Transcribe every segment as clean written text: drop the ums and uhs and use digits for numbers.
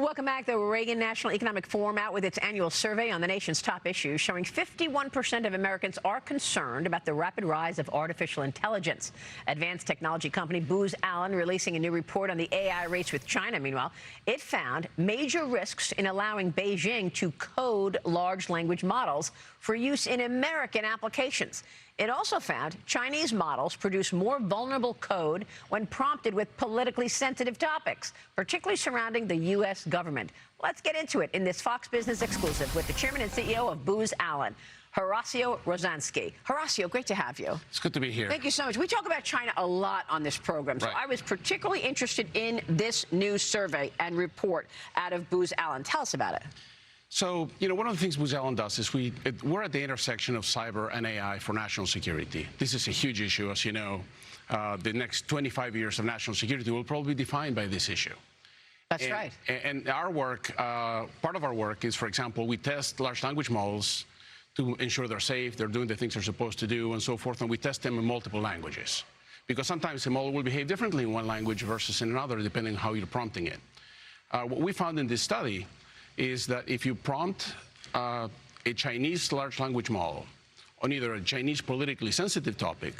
Welcome back. The Reagan National Economic Forum out with its annual survey on the nation's top issues, showing 51% of Americans are concerned about the rapid rise of artificial intelligence. Advanced technology company Booz Allen releasing a new report on the AI race with China. Meanwhile, it found major risks in allowing Beijing to code large language models for use in American applications. It also found Chinese models produce more vulnerable code when prompted with politically sensitive topics, particularly surrounding the U.S. government. Let's get into it in this Fox Business exclusive with the chairman and CEO of Booz Allen, Horacio Rozanski. Horacio, great to have you. It's good to be here. Thank you so much. We talk about China a lot on this program, so I was particularly interested in this new survey and report out of Booz Allen. Tell us about it. So, one of the things Booz Allen does is we're at the intersection of cyber and AI for national security. This is a huge issue, as you know. The next 25 years of national security will probably be defined by this issue. That's right. And our work, part of our work is, for example, we test large language models to ensure they're safe, they're doing the things they're supposed to do, and so forth, and we test them in multiple languages. Because sometimes a model will behave differently in one language versus in another, depending on how you're prompting it. What we found in this study is that if you prompt a Chinese large language model on either a Chinese politically sensitive topic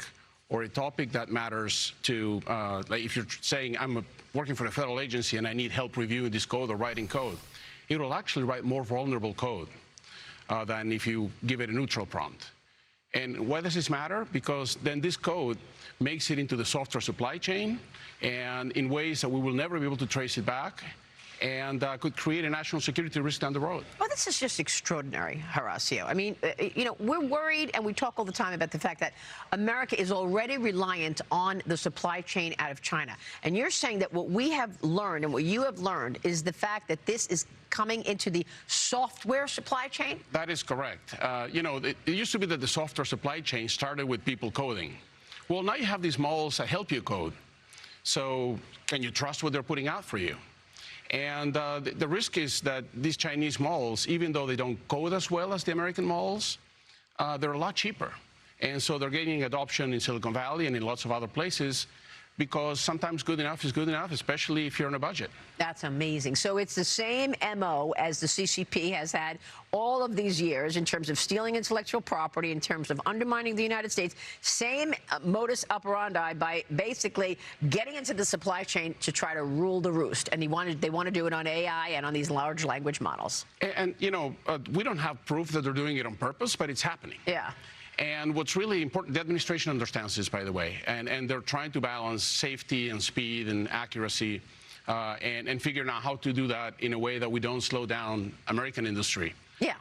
or a topic that matters to, like if you're saying, I'm working for a federal agency and I need help reviewing this code or writing code, it will actually write more vulnerable code than if you give it a neutral prompt. And why does this matter? Because then this code makes it into the software supply chain and in ways that we will never be able to trace it back, and could create a national security risk down the road. Well, this is just extraordinary, Horacio. I mean, we're worried, and we talk all the time about the fact that America is already reliant on the supply chain out of China. And you're saying that what we have learned and what you have learned is the fact that this is coming into the software supply chain? That is correct. It used to be that the software supply chain started with people coding. Well, now you have these models that help you code. So can you trust what they're putting out for you? And the risk is that these Chinese models, even though they don't code as well as the American models, they're a lot cheaper. And so they're gaining adoption in Silicon Valley and in lots of other places, because sometimes good enough is good enough, especially if you're on a budget. That's amazing. So it's the same MO as the CCP has had all of these years in terms of stealing intellectual property, in terms of undermining the United States. Same modus operandi by basically getting into the supply chain to try to rule the roost. And they want to do it on AI and on these large language models. And we don't have proof that they're doing it on purpose, but it's happening. Yeah. And what's really important, the administration understands this, by the way, and they're trying to balance safety and speed and accuracy and figuring out how to do that in a way that we don't slow down American industry. Yeah.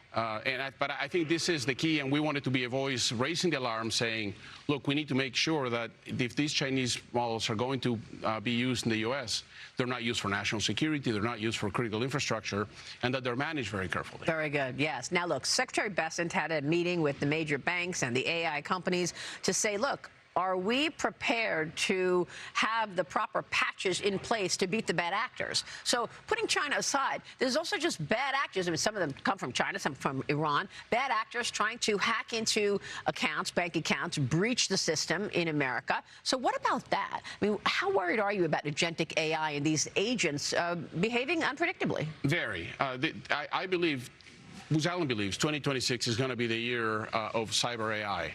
But I think this is the key, and we want it to be a voice raising the alarm saying, look, we need to make sure that if these Chinese models are going to be used in the U.S., they're not used for national security, they're not used for critical infrastructure, and that they're managed very carefully. Very good, yes. Now, look, Secretary Bessent had a meeting with the major banks and the AI companies to say, look, are we prepared to have the proper patches in place to beat the bad actors? So putting China aside, there's also just bad actors. I mean, some of them come from China, some from Iran. Bad actors trying to hack into accounts, bank accounts, breach the system in America. So what about that? I mean, how worried are you about agentic AI and these agents behaving unpredictably? Very. I believe, Booz Allen believes, 2026 is going to be the year of cyber AI.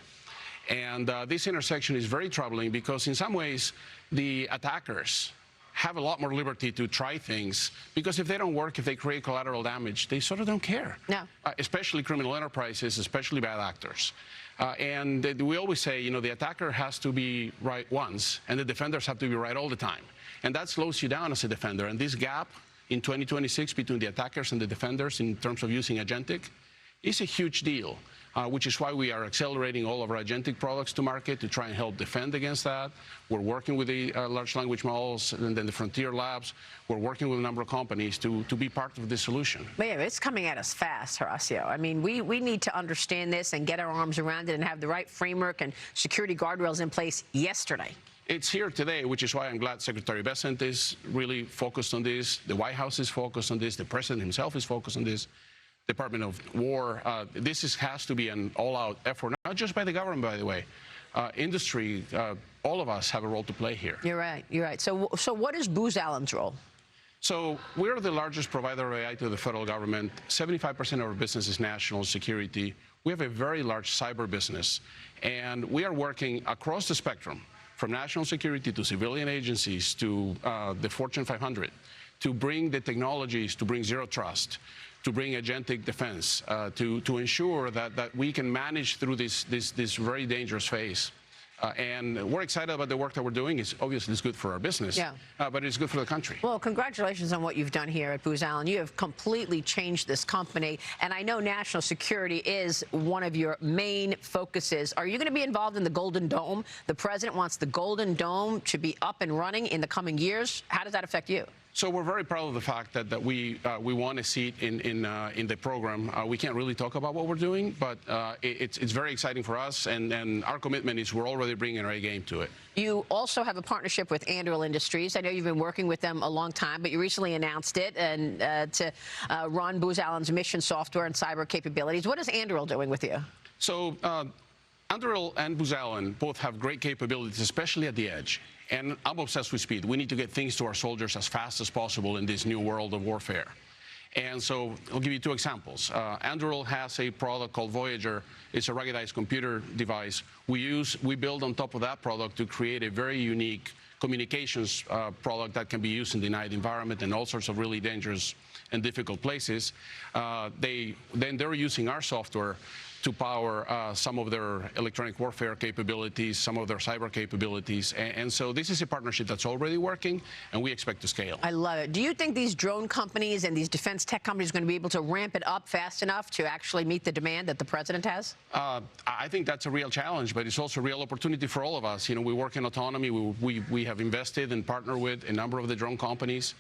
And this intersection is very troubling because in some ways the attackers have a lot more liberty to try things, because if they don't work, if they create collateral damage, they sort of don't care. No. Especially criminal enterprises, especially bad actors. And we always say, the attacker has to be right once and the defenders have to be right all the time. And that slows you down as a defender. And this gap in 2026 between the attackers and the defenders in terms of using agentic is a huge deal. Which is why we are accelerating all of our agentic products to market to try and help defend against that. We're working with the large language models and then the frontier labs. We're working with a number of companies to be part of this solution. But yeah, it's coming at us fast, Horacio. I mean, we need to understand this and get our arms around it and have the right framework and security guardrails in place yesterday. It's here today, which is why I'm glad Secretary Bessent is really focused on this. The White House is focused on this. The President himself is focused on this. Department of War. This has to be an all-out effort, not just by the government, by the way. Industry, all of us have a role to play here. You're right. You're right. So what is Booz Allen's role? So we're the largest provider of AI to the federal government. 75% of our business is national security. We have a very large cyber business, and we are working across the spectrum, from national security to civilian agencies to the Fortune 500, to bring the technologies, to bring zero trust, to bring agentic defense, to ensure that we can manage through this very dangerous phase. And we're excited about the work that we're doing. It's obviously good for our business, but it's good for the country. Well, congratulations on what you've done here at Booz Allen. You have completely changed this company, and I know national security is one of your main focuses. Are you going to be involved in the Golden Dome? The president wants the Golden Dome to be up and running in the coming years. How does that affect you? So we're very proud of the fact that we won a seat in the program. We can't really talk about what we're doing, but it's very exciting for us, and our commitment is we're already bringing our A game to it. You also have a partnership with Anduril Industries. I know you've been working with them a long time, but you recently announced it and to run Booz Allen's mission software and cyber capabilities. What is Anduril doing with you? So Anduril and Booz Allen both have great capabilities, especially at the edge. And I'm obsessed with speed. We need to get things to our soldiers as fast as possible in this new world of warfare. And so I'll give you two examples. Anduril has a product called Voyager. It's a ruggedized computer device. We build on top of that product to create a very unique communications product that can be used in the night environment and all sorts of really dangerous and difficult places. They're using our software to power some of their electronic warfare capabilities, some of their cyber capabilities. And so this is a partnership that's already working, and we expect to scale. I love it. Do you think these drone companies and these defense tech companies are going to be able to ramp it up fast enough to actually meet the demand that the president has? I think that's a real challenge, but it's also a real opportunity for all of us. You know, we work in autonomy. We have invested and partnered with a number of the drone companies.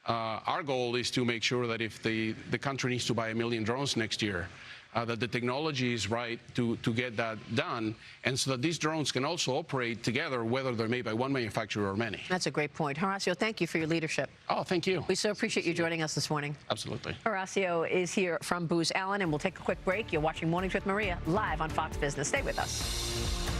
Our goal is to make sure that if the country needs to buy 1 million drones next year, that the technology is right to get that done, and so that these drones can also operate together, whether they're made by one manufacturer or many. That's a great point. Horacio, thank you for your leadership. Oh, thank you. We so appreciate you joining us this morning. Absolutely. Horacio is here from Booz Allen, and we'll take a quick break. You're watching Mornings with Maria live on Fox Business. Stay with us.